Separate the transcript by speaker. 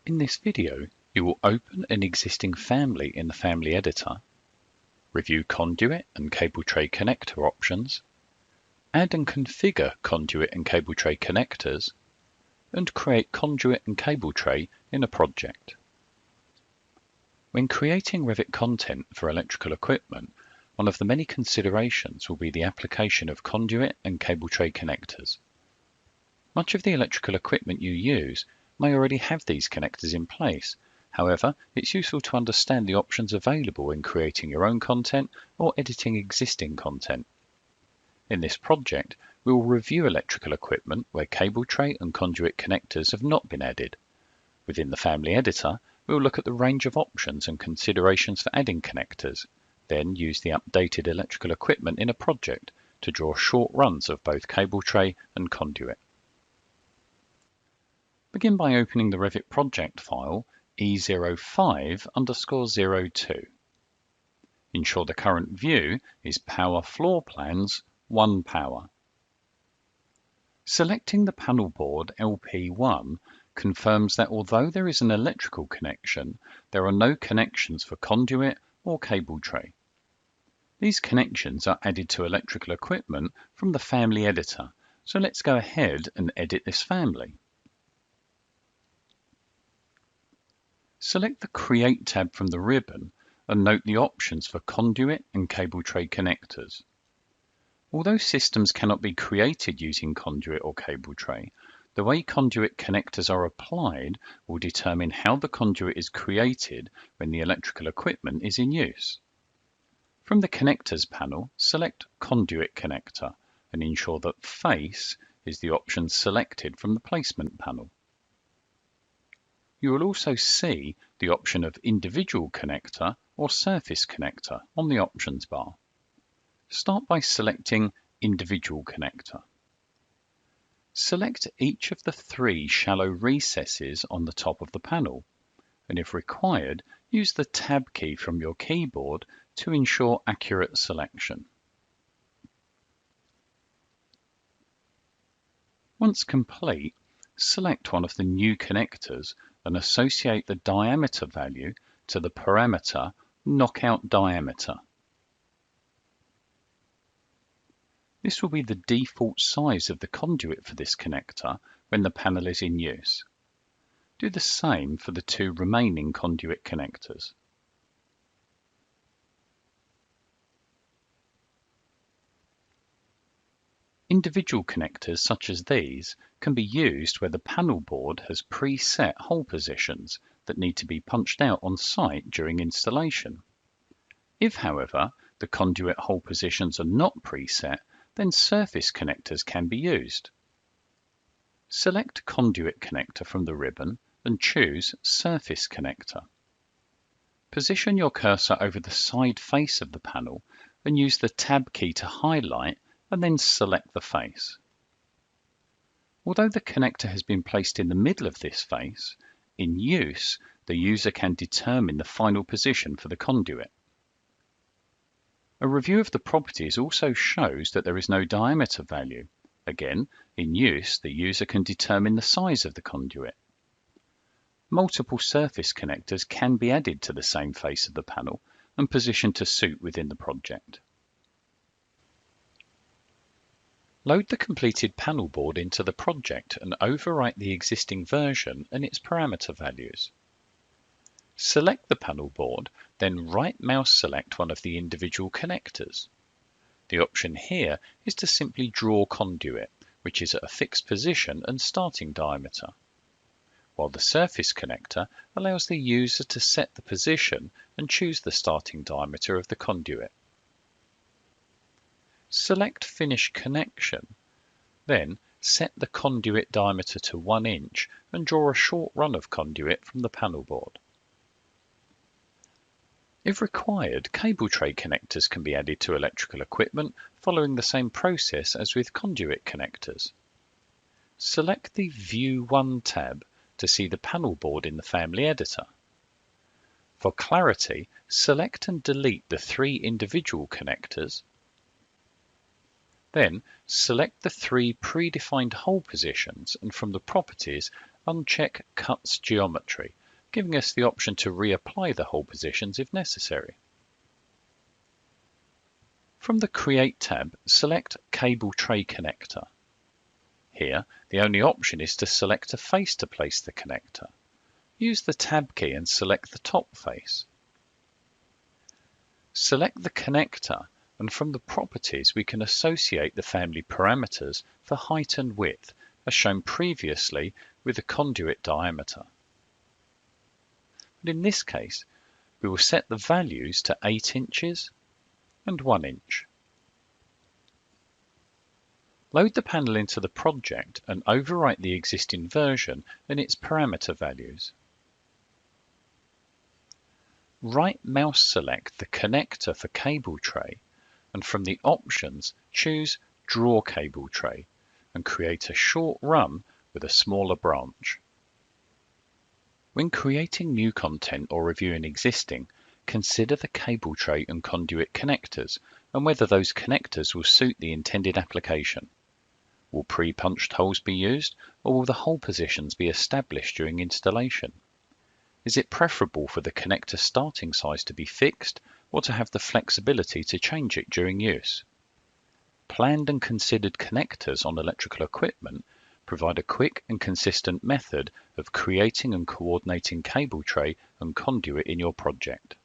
Speaker 1: In this video, you will open an existing family in the Family Editor, review conduit and cable tray connector options, add and configure conduit and cable tray connectors, and create conduit and cable tray in a project. When creating Revit content for electrical equipment, one of the many considerations will be the application of conduit and cable tray connectors. Much of the electrical equipment you use may already have these connectors in place. However, it's useful to understand the options available in creating your own content or editing existing content. In this project, we will review electrical equipment where cable tray and conduit connectors have not been added. Within the Family Editor, we will look at the range of options and considerations for adding connectors, then use the updated electrical equipment in a project to draw short runs of both cable tray and conduit. Begin by opening the Revit project file E05_02. Ensure the current view is Power Floor Plans 1 Power. Selecting the panel board LP1 confirms that although there is an electrical connection, there are no connections for conduit or cable tray. These connections are added to electrical equipment from the Family Editor, so let's go ahead and edit this family. Select the Create tab from the ribbon and note the options for conduit and cable tray connectors. Although systems cannot be created using conduit or cable tray, the way conduit connectors are applied will determine how the conduit is created when the electrical equipment is in use. From the Connectors panel, select Conduit Connector and ensure that Face is the option selected from the Placement panel. You will also see the option of Individual Connector or Surface Connector on the options bar. Start by selecting Individual Connector. Select each of the 3 shallow recesses on the top of the panel, and if required, use the Tab key from your keyboard to ensure accurate selection. Once complete, select one of the new connectors and associate the diameter value to the parameter Knockout Diameter. This will be the default size of the conduit for this connector when the panel is in use. Do the same for the 2 remaining conduit connectors. Individual connectors such as these can be used where the panel board has preset hole positions that need to be punched out on site during installation. If, however, the conduit hole positions are not preset, then surface connectors can be used. Select Conduit Connector from the ribbon and choose Surface Connector. Position your cursor over the side face of the panel and use the Tab key to highlight and then select the face. Although the connector has been placed in the middle of this face, in use, the user can determine the final position for the conduit. A review of the properties also shows that there is no diameter value. Again, in use, the user can determine the size of the conduit. Multiple surface connectors can be added to the same face of the panel and positioned to suit within the project. Load the completed panel board into the project and overwrite the existing version and its parameter values. Select the panel board, then right mouse select one of the individual connectors. The option here is to simply draw conduit, which is at a fixed position and starting diameter, while the surface connector allows the user to set the position and choose the starting diameter of the conduit. Select Finish Connection, then set the conduit diameter to 1 inch and draw a short run of conduit from the panel board. If required, cable tray connectors can be added to electrical equipment following the same process as with conduit connectors. Select the View 1 tab to see the panel board in the Family Editor. For clarity, select and delete the 3 individual connectors. Then select the 3 predefined hole positions and from the properties uncheck Cuts Geometry, giving us the option to reapply the hole positions if necessary. From the Create tab, select Cable Tray Connector. Here, the only option is to select a face to place the connector. Use the Tab key and select the top face. Select the connector, and from the properties we can associate the family parameters for height and width, as shown previously with the conduit diameter. But in this case, we will set the values to 8 inches and 1 inch. Load the panel into the project and overwrite the existing version and its parameter values. Right mouse select the connector for cable tray, and from the options choose Draw Cable Tray and create a short run with a smaller branch. When creating new content or reviewing existing, consider the cable tray and conduit connectors and whether those connectors will suit the intended application. Will pre-punched holes be used, or will the hole positions be established during installation? Is it preferable for the connector starting size to be fixed, or to have the flexibility to change it during use? Planned and considered connectors on electrical equipment provide a quick and consistent method of creating and coordinating cable tray and conduit in your project.